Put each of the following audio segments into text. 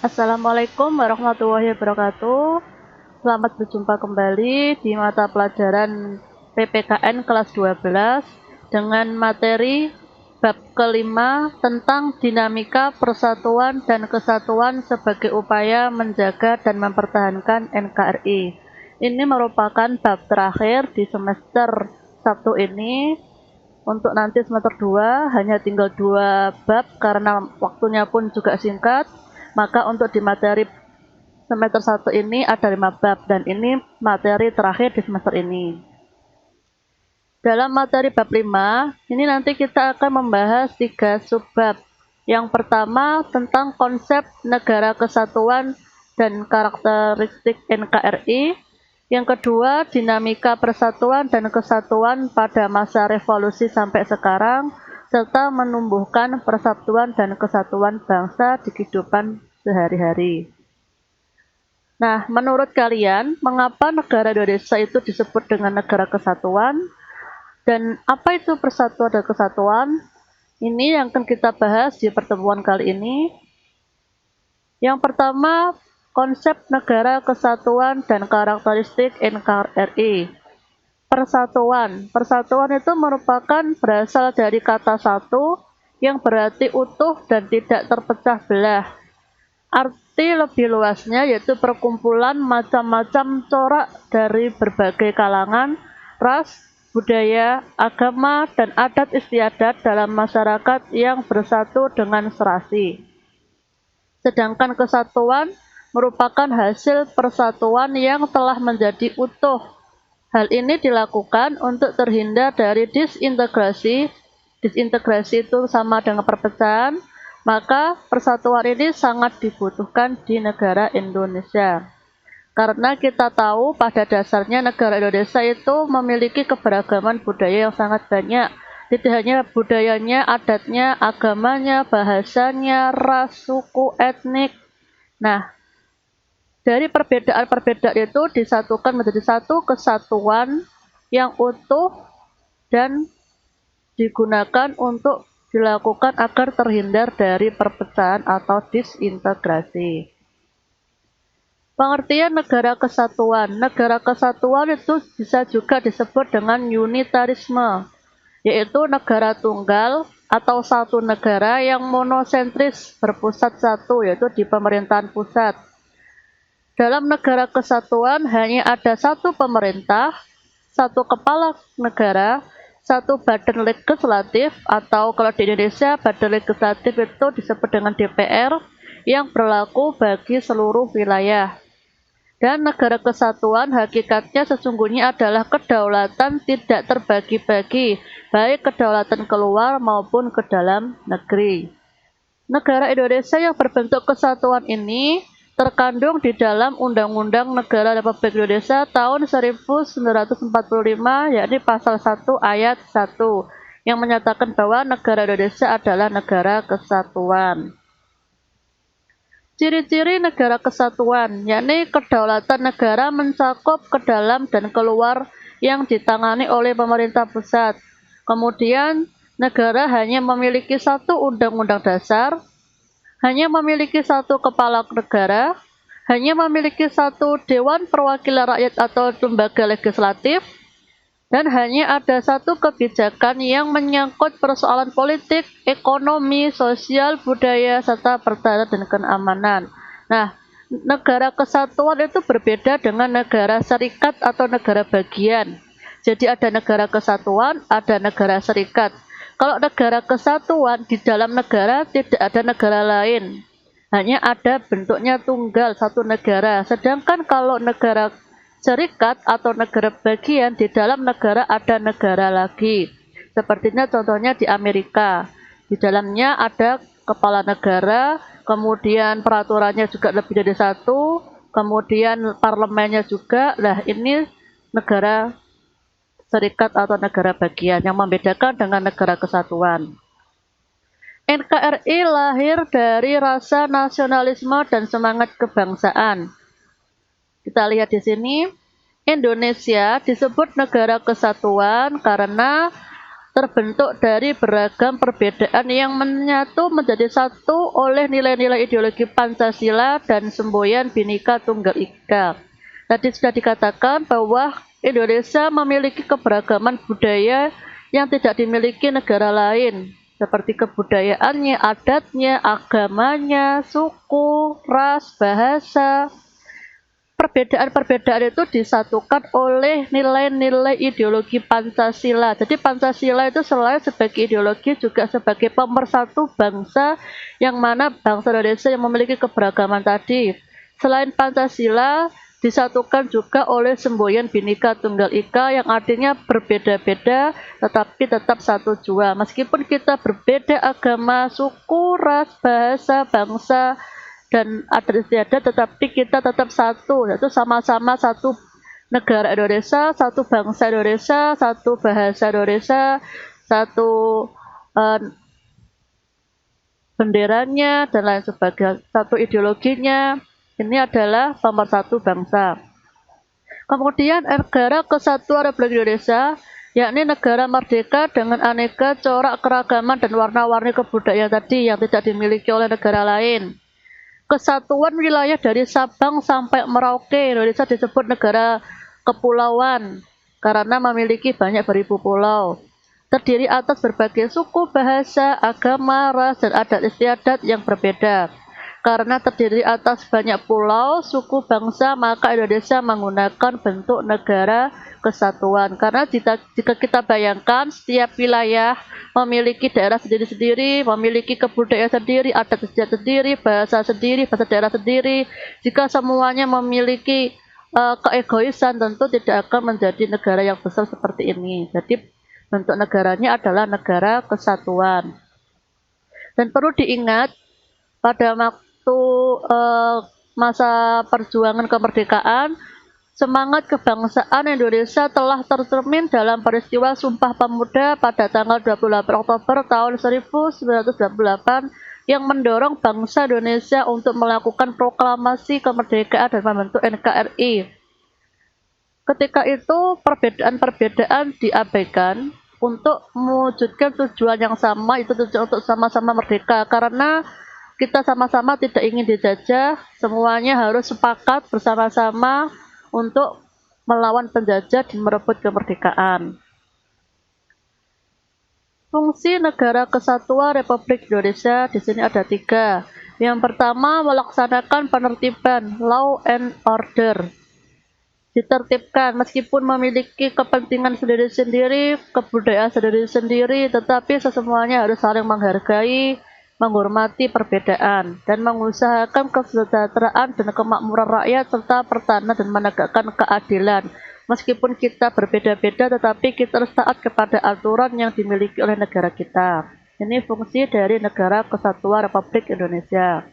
Assalamualaikum warahmatullahi wabarakatuh. Selamat berjumpa kembali di mata pelajaran PPKN kelas 12 dengan materi bab kelima tentang dinamika persatuan dan kesatuan sebagai upaya menjaga dan mempertahankan NKRI. Ini merupakan bab terakhir di semester 1 ini. Untuk nanti semester 2 hanya tinggal 2 bab karena waktunya pun juga singkat. Maka untuk di materi semester 1 ini ada 5 bab dan ini materi terakhir di semester ini. Dalam materi bab 5, ini nanti kita akan membahas 3 subbab. Yang pertama tentang konsep negara kesatuan dan karakteristik NKRI. Yang kedua, dinamika persatuan dan kesatuan pada masa revolusi sampai sekarang, serta menumbuhkan persatuan dan kesatuan bangsa di kehidupan sehari-hari. Nah, menurut kalian, mengapa negara Indonesia itu disebut dengan negara kesatuan? Dan apa itu persatuan dan kesatuan? Ini yang akan kita bahas di pertemuan kali ini. Yang pertama, konsep negara kesatuan dan karakteristik NKRI. Persatuan. Persatuan itu merupakan berasal dari kata satu yang berarti utuh dan tidak terpecah belah. Arti lebih luasnya yaitu perkumpulan macam-macam corak dari berbagai kalangan, ras, budaya, agama, dan adat istiadat dalam masyarakat yang bersatu dengan serasi. Sedangkan kesatuan merupakan hasil persatuan yang telah menjadi utuh. Hal ini dilakukan untuk terhindar dari disintegrasi. Disintegrasi itu sama dengan perpecahan, maka persatuan ini sangat dibutuhkan di negara Indonesia. Karena kita tahu pada dasarnya negara Indonesia itu memiliki keberagaman budaya yang sangat banyak. Tidak hanya budayanya, adatnya, agamanya, bahasanya, ras, suku, etnik. Nah, dari perbedaan-perbedaan itu disatukan menjadi satu kesatuan yang utuh dan digunakan untuk dilakukan agar terhindar dari perpecahan atau disintegrasi. Pengertian negara kesatuan. Negara kesatuan itu bisa juga disebut dengan unitarisme, yaitu negara tunggal atau satu negara yang monosentris berpusat satu, yaitu di pemerintahan pusat. Dalam negara kesatuan hanya ada satu pemerintah, satu kepala negara, satu badan legislatif, atau kalau di Indonesia badan legislatif itu disebut dengan DPR, yang berlaku bagi seluruh wilayah. Dan negara kesatuan hakikatnya sesungguhnya adalah kedaulatan tidak terbagi-bagi, baik kedaulatan keluar maupun ke dalam negeri. Negara Indonesia yang berbentuk kesatuan ini terkandung di dalam Undang-Undang Negara Republik Indonesia tahun 1945, yakni pasal 1 ayat 1, yang menyatakan bahwa negara Indonesia adalah negara kesatuan. Ciri-ciri negara kesatuan, yakni kedaulatan negara mencakup ke dalam dan keluar yang ditangani oleh pemerintah pusat. Kemudian, negara hanya memiliki satu undang-undang dasar, hanya memiliki satu kepala negara, hanya memiliki satu Dewan Perwakilan Rakyat atau lembaga legislatif, dan hanya ada satu kebijakan yang menyangkut persoalan politik, ekonomi, sosial, budaya, serta pertahanan dan keamanan. Nah, negara kesatuan itu berbeda dengan negara serikat atau negara bagian. Jadi ada negara kesatuan, ada negara serikat. Kalau negara kesatuan, di dalam negara tidak ada negara lain. Hanya ada bentuknya tunggal, satu negara. Sedangkan kalau negara serikat atau negara bagian, di dalam negara ada negara lagi. Sepertinya contohnya di Amerika. Di dalamnya ada kepala negara, kemudian peraturannya juga lebih dari satu, kemudian parlemennya juga. Nah, ini negara serikat atau negara bagian yang membedakan dengan negara kesatuan. NKRI lahir dari rasa nasionalisme dan semangat kebangsaan. Kita lihat di sini, Indonesia disebut negara kesatuan karena terbentuk dari beragam perbedaan yang menyatu menjadi satu oleh nilai-nilai ideologi Pancasila dan semboyan Bhinneka Tunggal Ika. Tadi sudah dikatakan bahwa Indonesia memiliki keberagaman budaya yang tidak dimiliki negara lain, seperti kebudayaannya, adatnya, agamanya, suku, ras, bahasa. Perbedaan-perbedaan itu disatukan oleh nilai-nilai ideologi Pancasila. Jadi Pancasila itu selain sebagai ideologi juga sebagai pemersatu bangsa, yang mana bangsa Indonesia yang memiliki keberagaman tadi. Selain Pancasila disatukan juga oleh semboyan Bhinneka Tunggal Ika yang artinya berbeda-beda tetapi tetap satu jua. Meskipun kita berbeda agama, suku, ras, bahasa, bangsa, dan adat istiadat, tetapi kita tetap satu, yaitu sama-sama satu negara Indonesia, satu bangsa Indonesia, satu bahasa Indonesia, satu benderanya, dan lain sebagainya, satu ideologinya. Ini adalah pemersatu bangsa. Kemudian negara kesatuan Republik Indonesia, yakni negara merdeka dengan aneka corak keragaman dan warna-warni kebudayaan tadi yang tidak dimiliki oleh negara lain. Kesatuan wilayah dari Sabang sampai Merauke, Indonesia disebut negara kepulauan karena memiliki banyak beribu pulau. Terdiri atas berbagai suku, bahasa, agama, ras, dan adat istiadat yang berbeda. Karena terdiri atas banyak pulau, suku, bangsa, maka Indonesia menggunakan bentuk negara kesatuan. Karena jika kita bayangkan setiap wilayah memiliki daerah sendiri-sendiri, memiliki kebudayaan sendiri, adat istiadat sendiri, bahasa daerah sendiri. Jika semuanya memiliki keegoisan, tentu tidak akan menjadi negara yang besar seperti ini. Jadi bentuk negaranya adalah negara kesatuan. Dan perlu diingat pada waktu masa perjuangan kemerdekaan, semangat kebangsaan Indonesia telah tercermin dalam peristiwa Sumpah Pemuda pada tanggal 28 Oktober tahun 1998 yang mendorong bangsa Indonesia untuk melakukan proklamasi kemerdekaan dan membentuk NKRI. Ketika itu perbedaan-perbedaan diabaikan untuk mewujudkan tujuan yang sama, itu tujuan untuk sama-sama merdeka, karena kita sama-sama tidak ingin dijajah, semuanya harus sepakat bersama-sama untuk melawan penjajah dan merebut kemerdekaan. Fungsi Negara Kesatuan Republik Indonesia di sini ada 3. Yang pertama, melaksanakan penertiban law and order. Ditertibkan meskipun memiliki kepentingan sendiri-sendiri, kebudayaan sendiri-sendiri, tetapi semuanya harus saling menghargai, menghormati perbedaan, dan mengusahakan kesejahteraan dan kemakmuran rakyat serta pertahanan dan menegakkan keadilan. Meskipun kita berbeda-beda, tetapi kita harus taat kepada aturan yang dimiliki oleh negara kita. Ini fungsi dari Negara Kesatuan Republik Indonesia.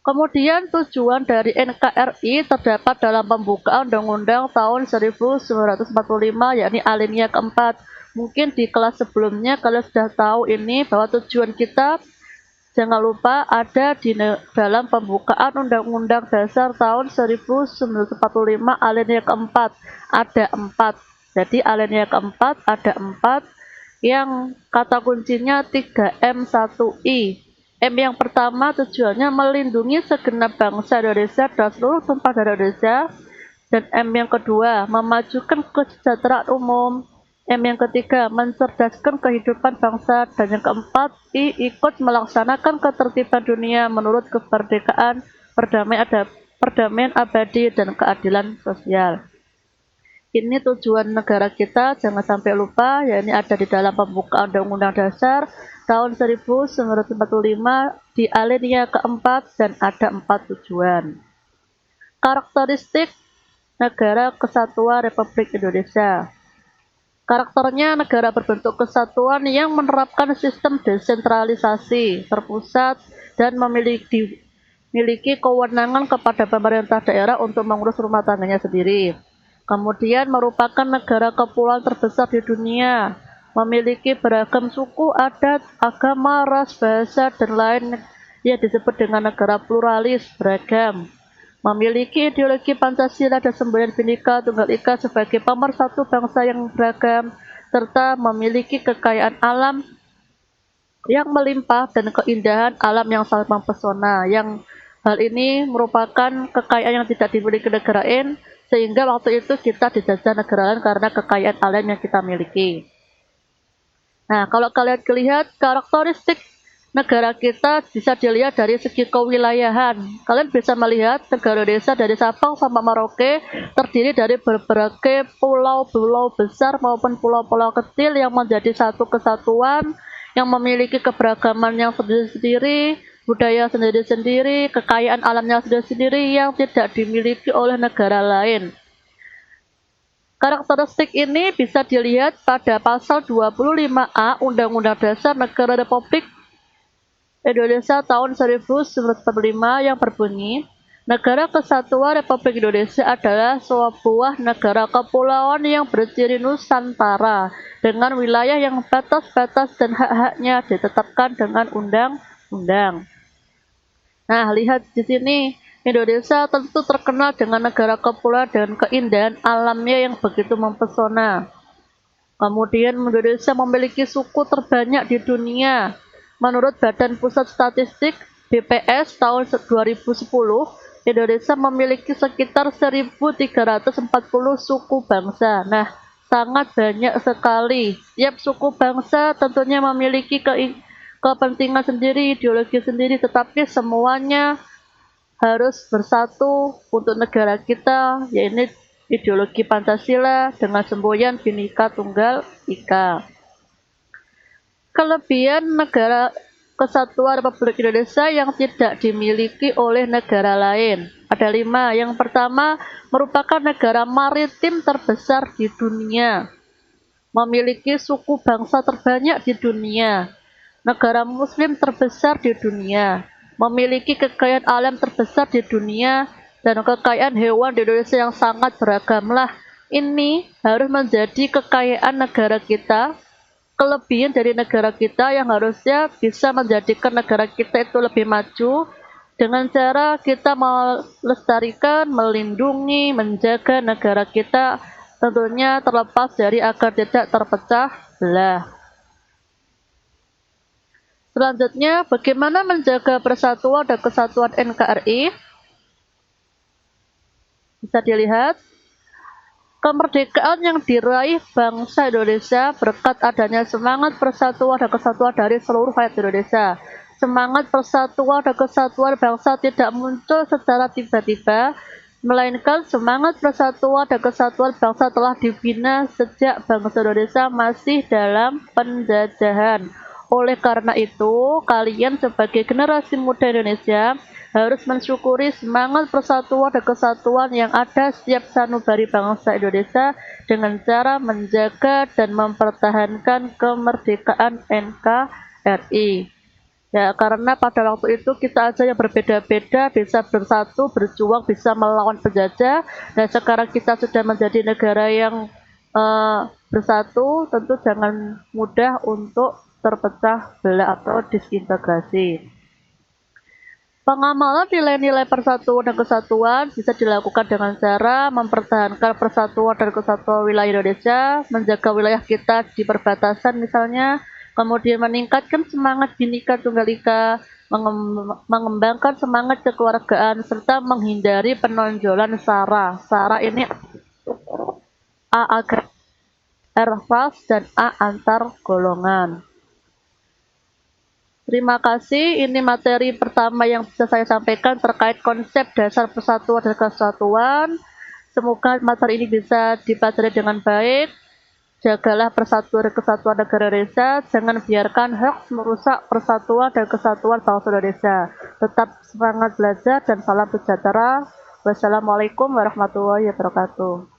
Kemudian tujuan dari NKRI terdapat dalam pembukaan Undang-Undang tahun 1945, yakni alinea keempat. Mungkin di kelas sebelumnya kalian sudah tahu ini bahwa tujuan kita, jangan lupa, ada di dalam pembukaan Undang-Undang Dasar tahun 1945 alinea keempat. Ada 4. Jadi alinea keempat ada 4 yang kata kuncinya 3M1I. M yang pertama tujuannya melindungi segenap bangsa Indonesia dan seluruh tumpah darah Indonesia. Dan M yang kedua memajukan kesejahteraan umum. M yang ketiga mencerdaskan kehidupan bangsa. Dan yang keempat, I ikut melaksanakan ketertiban dunia menurut kemerdekaan, perdamaian abadi, dan keadilan sosial. Ini tujuan negara kita, jangan sampai lupa, ya ini ada di dalam pembukaan Undang-Undang Dasar tahun 1945 di alinea keempat dan ada 4 tujuan. Karakteristik Negara Kesatuan Republik Indonesia. Karakternya negara berbentuk kesatuan yang menerapkan sistem desentralisasi, terpusat, dan memiliki kewenangan kepada pemerintah daerah untuk mengurus rumah tangganya sendiri. Kemudian merupakan negara kepulauan terbesar di dunia, memiliki beragam suku, adat, agama, ras, bahasa, dan lain yang disebut dengan negara pluralis beragam. Memiliki ideologi Pancasila dan semboyan Bhinneka Tunggal Ika sebagai pemersatu bangsa yang beragam, serta memiliki kekayaan alam yang melimpah dan keindahan alam yang sangat mempesona. Yang hal ini merupakan kekayaan yang tidak dimiliki negara lain, sehingga waktu itu kita dijajah negara lain karena kekayaan alam yang kita miliki. Nah, kalau kalian lihat karakteristik negara kita bisa dilihat dari segi kewilayahan. Kalian bisa melihat negara Indonesia dari Sabang sampai Merauke terdiri dari berbagai pulau-pulau besar maupun pulau-pulau kecil yang menjadi satu kesatuan, yang memiliki keberagaman yang sendiri-sendiri, budaya sendiri-sendiri, kekayaan alamnya sendiri-sendiri yang tidak dimiliki oleh negara lain. Karakteristik ini bisa dilihat pada pasal 25A Undang-Undang Dasar Negara Republik Indonesia tahun 1945 yang berbunyi, Negara Kesatuan Republik Indonesia adalah sebuah negara kepulauan yang berciri Nusantara dengan wilayah yang batas-batas dan hak-haknya ditetapkan dengan undang-undang. Nah, lihat di sini, Indonesia tentu terkenal dengan negara kepulauan dan keindahan alamnya yang begitu mempesona. Kemudian Indonesia memiliki suku terbanyak di dunia. Menurut Badan Pusat Statistik BPS tahun 2010, Indonesia memiliki sekitar 1.340 suku bangsa. Nah, sangat banyak sekali. Tiap suku bangsa tentunya memiliki kepentingan sendiri, ideologi sendiri, tetapi semuanya harus bersatu untuk negara kita, yaitu ideologi Pancasila dengan semboyan Bhinneka Tunggal Ika. Kelebihan negara Kesatuan Republik Indonesia yang tidak dimiliki oleh negara lain ada 5. Yang pertama, merupakan negara maritim terbesar di dunia, memiliki suku bangsa terbanyak di dunia, negara muslim terbesar di dunia, memiliki kekayaan alam terbesar di dunia, dan kekayaan hewan di Indonesia yang sangat beragam. Ini harus menjadi kekayaan negara kita, kelebihan dari negara kita yang harusnya bisa menjadikan negara kita itu lebih maju dengan cara kita melestarikan, melindungi, menjaga negara kita, tentunya terlepas dari agar tidak terpecah belah. Selanjutnya, bagaimana menjaga persatuan dan kesatuan NKRI? Bisa dilihat, kemerdekaan yang diraih bangsa Indonesia berkat adanya semangat persatuan dan kesatuan dari seluruh rakyat Indonesia. Semangat persatuan dan kesatuan bangsa tidak muncul secara tiba-tiba, melainkan semangat persatuan dan kesatuan bangsa telah dibina sejak bangsa Indonesia masih dalam penjajahan. Oleh karena itu, kalian sebagai generasi muda Indonesia harus mensyukuri semangat persatuan dan kesatuan yang ada setiap sanubari bangsa Indonesia dengan cara menjaga dan mempertahankan kemerdekaan NKRI. Ya, karena pada waktu itu kita aja yang berbeda-beda bisa bersatu, berjuang, bisa melawan penjajah, dan sekarang kita sudah menjadi negara yang bersatu, tentu jangan mudah untuk terpecah belah atau disintegrasi. Pengamalan nilai-nilai persatuan dan kesatuan bisa dilakukan dengan cara mempertahankan persatuan dan kesatuan wilayah Indonesia, menjaga wilayah kita di perbatasan misalnya, kemudian meningkatkan semangat Bhinneka Tunggal Ika, mengembangkan semangat kekeluargaan, serta menghindari penonjolan SARA. SARA ini A agregat, R ras, dan A antar golongan. Terima kasih, ini materi pertama yang bisa saya sampaikan terkait konsep dasar persatuan dan kesatuan. Semoga materi ini bisa dipelajari dengan baik. Jagalah persatuan dan kesatuan negara Indonesia, jangan biarkan hoax merusak persatuan dan kesatuan bangsa Indonesia. Tetap semangat belajar dan salam sejahtera. Wassalamualaikum warahmatullahi wabarakatuh.